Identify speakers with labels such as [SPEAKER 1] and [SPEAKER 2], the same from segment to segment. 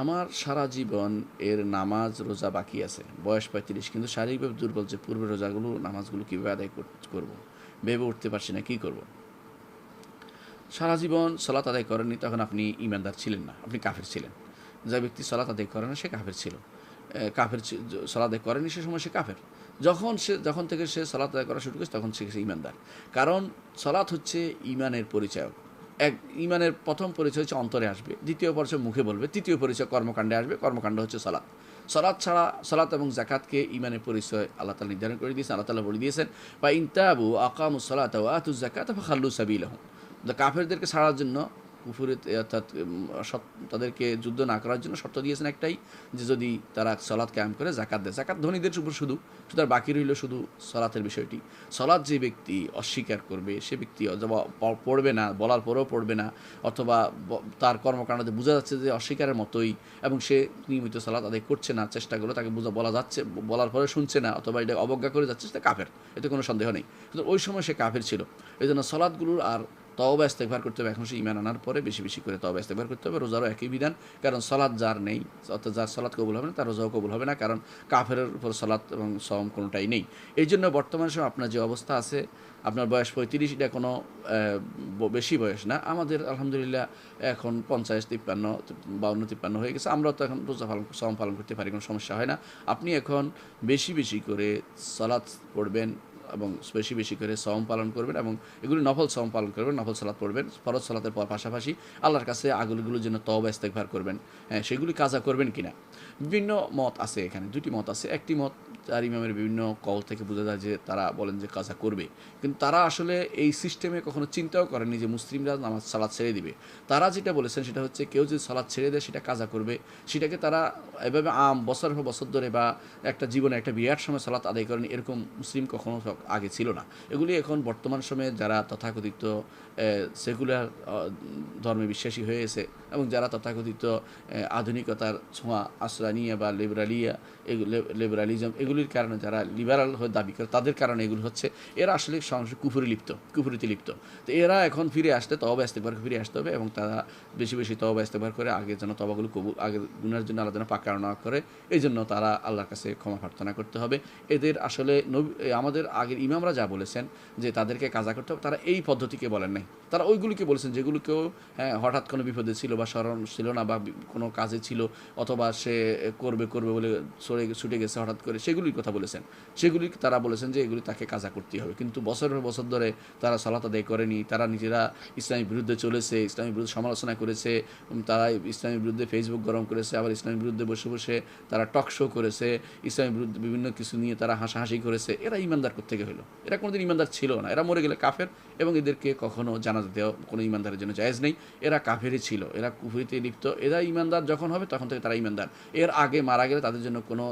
[SPEAKER 1] আমার সারা জীবন এর নামাজ রোজা বাকি আছে। বয়স ৩৫, কিন্তু শারীরিকভাবে দুর্বল যে পূর্বের রোজাগুলো নামাজগুলো কীভাবে আদায় করব? ভেবে উঠতে পারছি না কী করব? সারা জীবন সালাত আদায় করেননি, তখন আপনি ঈমানদার ছিলেন না, আপনি কাফের ছিলেন। যে ব্যক্তি সালাত আদায় করে না সে কাফের ছিল। কাফের সালাত আদায় করেনি সে সময় সে কাফের। যখন থেকে সে সালাত আদায় করা শুরু করেছে তখন সে ঈমানদার। কারণ সালাত হচ্ছে ঈমানের পরিচায়ক। ঈমানের প্রথম পরিচয় হচ্ছে অন্তরে আসবে, দ্বিতীয় পরিচয় মুখে বলবে, তৃতীয় পরিচয় কর্মকাণ্ডে আসবে, কর্মকাণ্ড হচ্ছে সালাত। সালাত ছাড়া সালাত এবং জাকাতকে ঈমানের পরিচয় আল্লাহ তাআলা নির্ধারণ করে দিয়েছেন। আল্লাহ তাআলা বলে দিয়েছেন, ফা ইন তাবু আকামুস সালাতা ওয়া আতুজ যাকাতা ফাখাল্লু সাবিলাহুম। কাফেরদেরকে ছাড়ার জন্য কুফুরে অর্থাৎ তাদেরকে যুদ্ধ না করার জন্য শর্ত দিয়েছেন একটাই, যে যদি তারা সালাত কায়েম করে জাকাত দেয়। জাকাত ধনীদের উপর শুধু আর বাকি রইল শুধু সালাতের বিষয়টি। সালাত যে ব্যক্তি অস্বীকার করবে সে ব্যক্তি অথবা পড়বে না, বলার পরেও পড়বে না, অথবা তার কর্মকাণ্ডে বোঝা যাচ্ছে যে অস্বীকারের মতোই, এবং সে নিয়মিত সালাত আদায় করছে না, চেষ্টাগুলো তাকে বলা যাচ্ছে, বলার পরে শুনছে না, অথবা এটা অবজ্ঞা করে যাচ্ছে, সেটা কাফের, এতে কোনো সন্দেহ নেই। কিন্তু ওই সময় সে কাফের ছিল। এই জন্য সালাতগুলোর আর তওবা ইস্তেগফার করতে হবে। এখন সে ঈমান আনার পরে বেশি বেশি করে তওবা ইস্তেগফার করতে হবে। রোজারও একই বিধান, কারণ সালাত যার নেই, অর্থাৎ যার সালাত কবুল হবে না তার রোজাও কবুল হবে না, কারণ কাফেরের উপর সালাত এবং সওম কোনোটাই নেই। এই জন্য বর্তমান সময় আপনার যে অবস্থা আছে, আপনার বয়স ৩৫, এটা কোনো বেশি বয়স না। আমাদের আলহামদুলিল্লাহ এখন ৫০, ৫৩, ৫২, ৫৩ হয়ে গেছে। আমরাও তো এখন রোজা সওম পালন করতে পারি, কোনো সমস্যা হয় না। আপনি এখন বেশি বেশি করে সালাত পড়বেন এবং বেশি বেশি করে সওম পালন করবেন, এবং এগুলি নফল সওম পালন করবেন, নফল সালাত পড়বেন, ফরজ সালাতের পাশাপাশি আল্লাহর কাছে আগলগুলোর জন্য তওবা ইস্তেগফার করবেন। হ্যাঁ, সেগুলি কাজা করবেন কিনা বিভিন্ন মত আছে, এখানে দুটি মত আছে। একটি মত আর ইমামের বিভিন্ন কল থেকে বোঝা যায় যে তারা বলেন যে কাজা করবে, কিন্তু তারা আসলে এই সিস্টেমে কখনো চিন্তাও করেনি যে মুসলিমরা নামাজ সালাত ছেড়ে দিবে। তারা যেটা বলেছেন সেটা হচ্ছে কেউ যদি সালাত ছেড়ে দেয় সেটা কাজা করবে, সেটাকে তারা এভাবে বছর পর বছর ধরে বা একটা জীবনে একটা বিরাট সময় সালাত আদায় করেন, এরকম মুসলিম কখনো আগে ছিল না। এগুলি এখন বর্তমান সময়ে যারা তথাকথিত সেকুলার ধর্মে বিশ্বাসী হয়েছে, এবং যারা তথাকথিত আধুনিকতার ছোঁয়া আশ্রয় নিয়ে বা লিবারালিজম এগুলির কারণে যারা লিবারাল হয়ে দাবি করে, তাদের কারণে এগুলো হচ্ছে। এরা আসলে সরাসরি কুফুরিতে লিপ্ত। তো এরা এখন ফিরে আসতে তওবা ইস্তেগফার ফিরে আসতে হবে, এবং তারা বেশি বেশি তওবা ইস্তেগফার করে আগে যেন তওবাগুলো কবুল, আগের গুনার জন্য আল্লাহ যেন পাকড়াও না করে, এই জন্য তারা আল্লাহর কাছে ক্ষমা প্রার্থনা করতে হবে। এদের আসলে আমাদের আগের ইমামরা যা বলেছেন যে তাদেরকে কাজা করতে হবে, তারা এই পদ্ধতিকে বলেন নাই। তারা ওইগুলিকে বলেছেন যেগুলোকেও, হ্যাঁ, হঠাৎ কোনো বিপদে ছিল বা স্মরণ ছিল না, বা কোনো কাজে ছিল, অথবা সে করবে বলে ছুটে গেছে হঠাৎ করে, সেগুলির কথা বলেছেন। সেগুলি তারা বলেছেন যে এগুলি তাকে কাজা করতেই হবে। কিন্তু বছরের বছর ধরে তারা সালাত আদায় করেনি, তারা নিজেরা ইসলামের বিরুদ্ধে চলেছে, ইসলামের বিরুদ্ধে সমালোচনা করেছে, তারা ইসলামের বিরুদ্ধে ফেসবুক গরম করেছে, আবার ইসলামের বিরুদ্ধে বসে বসে তারা টক শো করেছে, ইসলামের বিরুদ্ধে বিভিন্ন কিছু নিয়ে তারা হাসাহাসি করেছে। এরা ইমানদার কোত্থেকে হলো? এরা কোনোদিন ইমানদার ছিল না, এরা মরে গেলে কাফের, এবং এদেরকে কখনো জানাজা দেওয়া কোনো ইমানদারের জন্য জায়েজ নেই। এরা কাফেরই ছিল, এরা কুফরিতে লিপ্ত। এরা ইমানদার যখন হবে তখন থেকে তারা ইমানদার। এর আগে মারা গেলে তাদের জন্য কোনো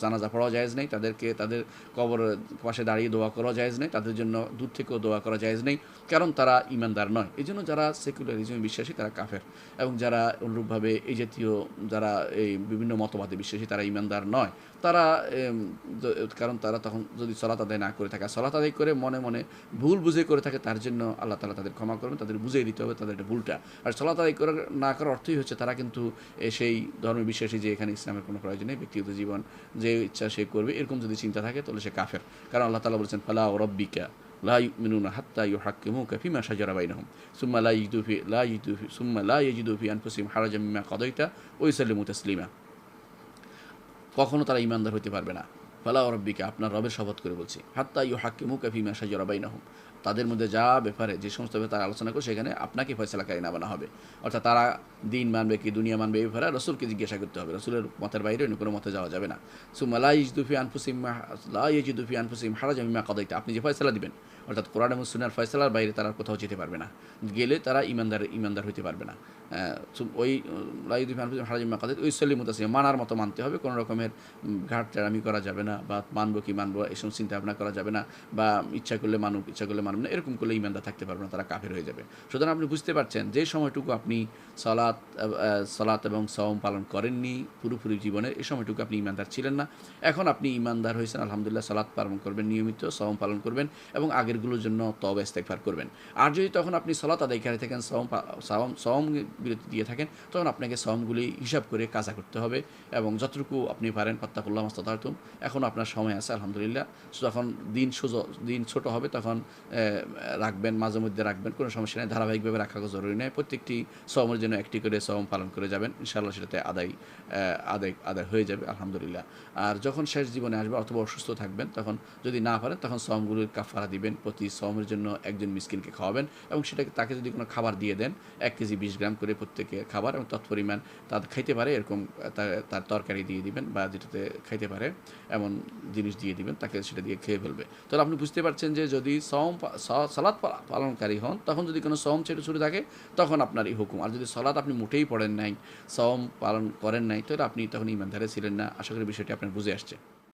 [SPEAKER 1] জানাজা পড়াও জায়েজ নেই, তাদেরকে তাদের কবর পাশে দাঁড়িয়ে দোয়া করা জায়েজ নেই, তাদের জন্য দূর থেকেও দোয়া করা জায়েজ নেই, কারণ তারা ইমানদার নয়। এই জন্য যারা সেকুলারিজমে বিশ্বাসী তারা কাফের, এবং যারা অনুরূপভাবে এই জাতীয় যারা এই বিভিন্ন মতবাদে বিশ্বাসী তারা ইমানদার নয়। তারা কারণ তারা তখন যদি সালাত আদায় না করে থাকে, সালাত আদায় করে মনে মনে ভুল বুঝে করে থাকে, তার জন্য আল্লাহ তাআলা তাদের ক্ষমা করবেন, তাদের বুঝিয়ে দিতে হবে তাদের এটা ভুলটা। আর সালাত আদায় না করার অর্থই হচ্ছে তারা কিন্তু সেই ধর্মে বিশ্বাসী যে এখানে ইসলামের কোনো প্রয়োজন নেই, ব্যক্তিগত জীবন যে ইচ্ছা সে করবে, এরকম যদি চিন্তা থাকে তাহলে সে কাফের। কারণ আল্লাহ তাআলা বলেছেন, ফালা ওয়া রাব্বিকা লা ইউমিনুনা হাত্তা ইউহাক্কিমুকা ফিমা শাজারা বাইনাহুম সুম্মা লা ইয়াজিদু ফি আনফুসিহিম হারাজাম মিম্মা কাদাইতা ওয়া ইউসাল্লিমু তাসলিমা। কখনো তারা ইমানদার হতে পারবে না। ফালা ওয়া রাব্বিকা, আপনার রবের শপথ করে বলছি, হাত্তা ইউহাক্কিমুকা ফিমা শাজারা বাইনাহুম, তাদের মধ্যে যা ব্যাপারে যে সমস্ত ব্যাপারে তারা আলোচনা করে সেখানে আপনাকে ফয়সালাকারী না বানা হবে। অর্থাৎ তারা দিন মানবে কি দুনিয়া মানবে, এই ব্যাপারে রসুলকে জিজ্ঞাসা করতে হবে, রসুলের মতের বাইরে অন্য কোনো মতে যাওয়া যাবে না। সুম্মা লা ইয়াজিদু ফি আনফুসিহিম হারাজাম মিম্মা কাদাইতা, আপনি যে ফয়সালা দিবেন, অর্থাৎ কোরআন এবং সুন্নাহর ফয়সালার বাইরে তারা কোথাও যেতে পারবে না, গেলে তারা ইমানদার হইতে পারবে না। ওই লা ইয়াজিদু ফি আনফুসিহিম হারাজাম মিম্মা কাদাইতা ওয়া ইউসাল্লিমু তাসলিমা, মানার মতো মানতে হবে, কোনো রকমের ঘাটতারামি করা যাবে না, বা মানবো কি মানবো এসব চিন্তা ভাবনা করা যাবে না, বা ইচ্ছা করলে মানুক ইচ্ছা করলে মানব না, এরকম করলে ইমানদার থাকতে পারবে না, তারা কাফের হয়ে যাবে। সুতরাং আপনি বুঝতে পারছেন যে সময়টুকু আপনি সালাত এবং সওম পালন করেননি পুরোপুরি জীবনে, এই সময়টুকু আপনি ইমানদার ছিলেন না। এখন আপনি ইমানদার হয়েছেন, আলহামদুলিল্লাহ, সালাত পালন করবেন নিয়মিত, সওম পালন করবেন, এবং আগের আগেরগুলোর জন্য তওবা ইস্তেগফার করবেন। আর যদি তখন আপনি সালাত আদায়কারী থাকেন, সওম বিরতি দিয়ে থাকেন, তখন আপনাকে সওমগুলি হিসাব করে কাজা করতে হবে এবং যতটুকু আপনি পারেন ফাত্তাকুল্লাহ মাস্তাতাতুম, এখনও আপনার সময় আছে আলহামদুলিল্লাহ। যখন দিন ছোট হবে তখন রাখবেন, মাঝে মধ্যে রাখবেন, কোনো সমস্যা নেই। ধারাবাহিকভাবে রাখা জরুরি নয়। প্রত্যেকটি সওমের জন্য একটি করে সওম পালন করে যাবেন, ইনশাআল্লাহ সেটাতে আদায় হয়ে যাবে আলহামদুলিল্লাহ। আর যখন শেষ জীবনে আসবে অথবা অসুস্থ থাকবেন, তখন যদি না পারেন তখন সওমগুলোর কাফারা দিবেন। প্রতি সওমের জন্য একজন মিসকিনকে খাওয়াবেন এবং তাকে যদি কোনো খাবার দিয়ে দেন 1 কেজি 20 গ্রাম করে প্রত্যেকে খাবার, এবং তৎপরিমাণ তাদের খাইতে পারে এরকম তার তরকারি দিয়ে দিবেন বা যেটাতে খাইতে পারে এমন জিনিস দিয়ে দিবেন, তাকে সেটা দিয়ে খেয়ে ফেলবে। তাহলে আপনি বুঝতে পারছেন যে যদি সালাত পালনকারী হন, তখন যদি কোনো সওম ছুটে থাকে তখন আপনার এই হুকুম। আর যদি সালাত আপনি মোটেই পড়েন নাই, সওম পালন করেন নাই, তাহলে আপনি তখন ঈমানদারে ছিলেন না। আশা করি বিষয়টি আপনার বুঝে আসছে।